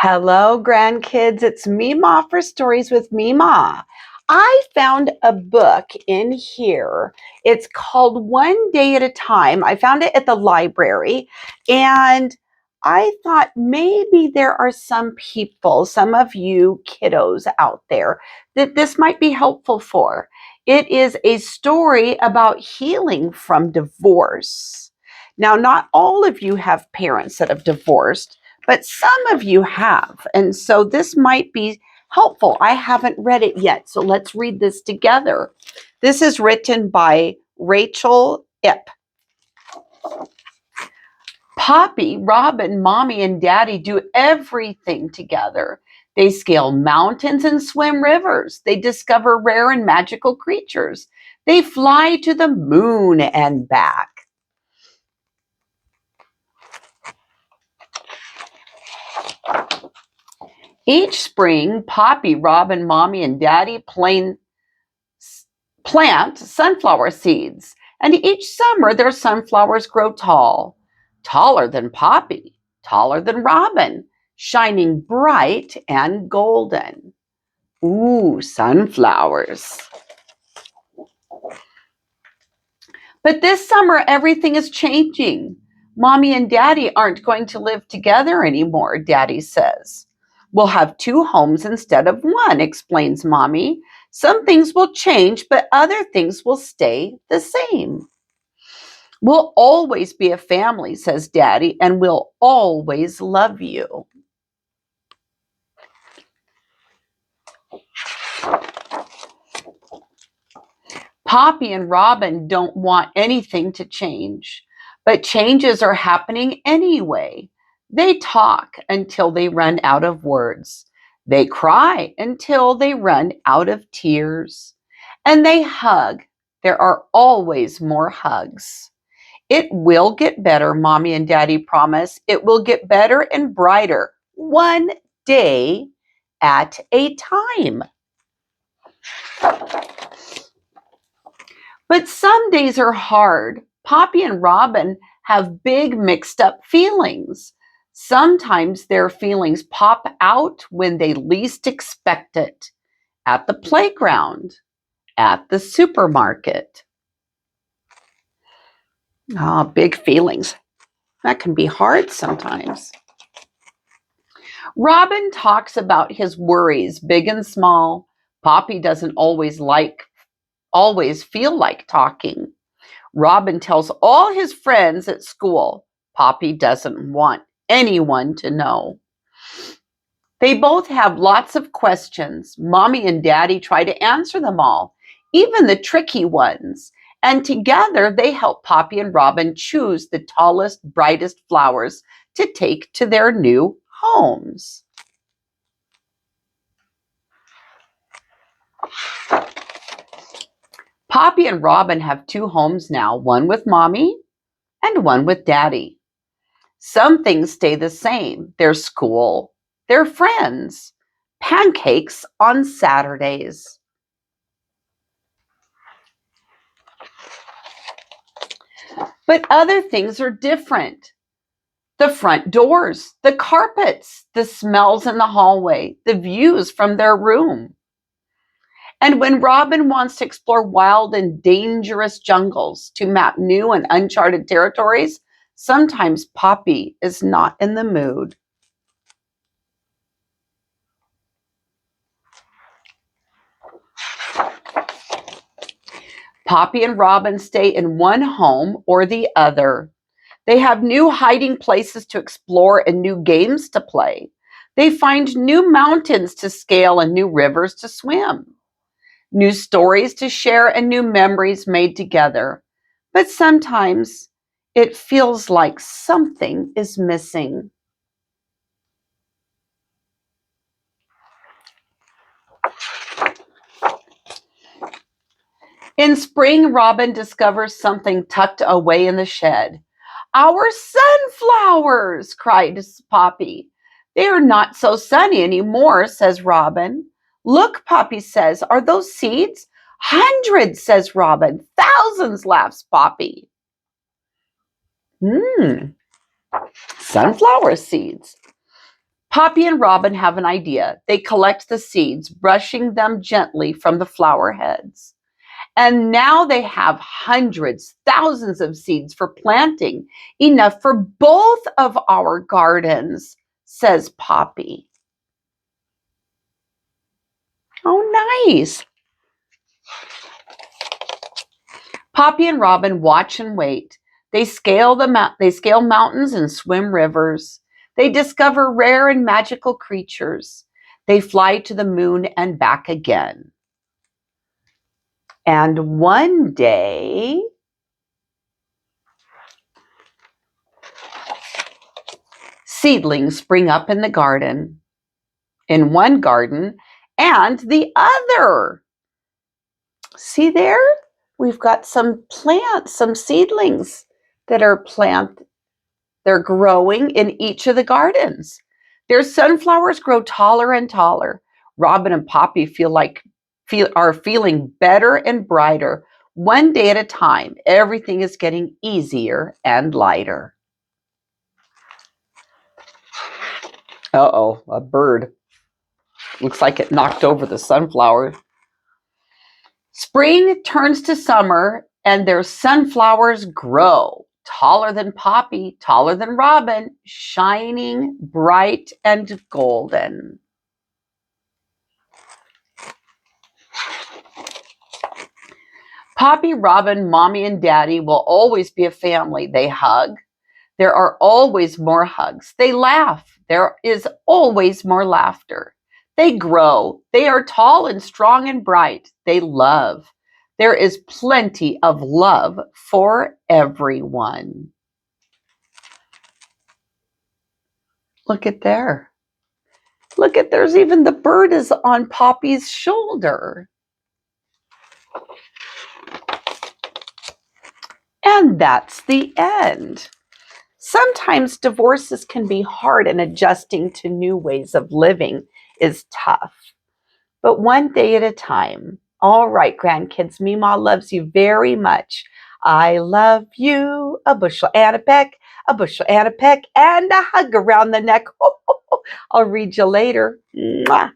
Hello, grandkids. It's Mema for Stories with Mema. I found a book in here. It's called One Day at a Time. I found it at the library, and I thought maybe there are some people, some of you kiddos out there, that this might be helpful for. It is a story about healing from divorce. Now, not all of you have parents that have divorced, but some of you have. And so this might be helpful. I haven't read it yet. So let's read this together. This is written by Rachel Ip. Poppy, Robin, Mommy, and Daddy do everything together. They scale mountains and swim rivers. They discover rare and magical creatures. They fly to the moon and back. Each spring, Poppy, Robin, Mommy, and Daddy plant sunflower seeds, and each summer their sunflowers grow tall, taller than Poppy, taller than Robin, shining bright and golden. Ooh, sunflowers. But this summer, everything is changing. Mommy and Daddy aren't going to live together anymore, Daddy says. We'll have two homes instead of one, explains Mommy. Some things will change, but other things will stay the same. We'll always be a family, says Daddy, and we'll always love you. Poppy and Robin don't want anything to change, but changes are happening anyway. They talk until they run out of words. They cry until they run out of tears. And they hug. There are always more hugs. It will get better, Mommy and Daddy promise. It will get better and brighter, one day at a time. But some days are hard. Poppy and Robin have big mixed up feelings. Sometimes their feelings pop out when they least expect it. At the playground, at the supermarket. Ah, big feelings. That can be hard sometimes. Robin talks about his worries, big and small. Poppy doesn't always feel like talking. Robin tells all his friends at school. Poppy doesn't want anyone to know. They both have lots of questions. Mommy and Daddy try to answer them all, even the tricky ones. And together they help Poppy and Robin choose the tallest, brightest flowers to take to their new homes. Poppy and Robin have two homes now, one with Mommy and one with Daddy. Some things stay the same. Their school, their friends, pancakes on Saturdays. But other things are different. The front doors, the carpets, the smells in the hallway, the views from their room. And when Robin wants to explore wild and dangerous jungles to map new and uncharted territories, sometimes Poppy is not in the mood. Poppy and Robin stay in one home or the other. They have new hiding places to explore and new games to play. They find new mountains to scale and new rivers to swim. New stories to share and new memories made together. But sometimes it feels like something is missing. In spring, Robin discovers something tucked away in the shed. Our sunflowers, cried Poppy. They are not so sunny anymore, says Robin. Look, Poppy says, are those seeds? Hundreds, says Robin. Thousands, laughs Poppy. Sunflower seeds. Poppy and Robin have an idea. They collect the seeds, brushing them gently from the flower heads. And now they have hundreds, thousands of seeds for planting, enough for both of our gardens, says Poppy. Oh, nice. Poppy and Robin watch and wait. They scale mountains and swim rivers. They discover rare and magical creatures. They fly to the moon and back again. And one day, seedlings spring up in the garden, in one garden and the other. See there? We've got some plants, some seedlings that are they're growing in each of the gardens. Their sunflowers grow taller and taller. Robin and Poppy are feeling better and brighter. One day at a time, everything is getting easier and lighter. Uh-oh, a bird. Looks like it knocked over the sunflower. Spring turns to summer and their sunflowers grow. Taller than Poppy, taller than Robin, shining bright and golden. Poppy, Robin, Mommy, and Daddy will always be a family. They hug. There are always more hugs. They laugh. There is always more laughter. They grow. They are tall and strong and bright. They love. There is plenty of love for everyone. Look at there. Look at there's even the bird is on Poppy's shoulder. And that's the end. Sometimes divorces can be hard and adjusting to new ways of living is tough. But one day at a time. All right, grandkids, Mema loves you very much. I love you, a bushel and a peck, a bushel and a peck, and a hug around the neck. I'll read you later. Mwah.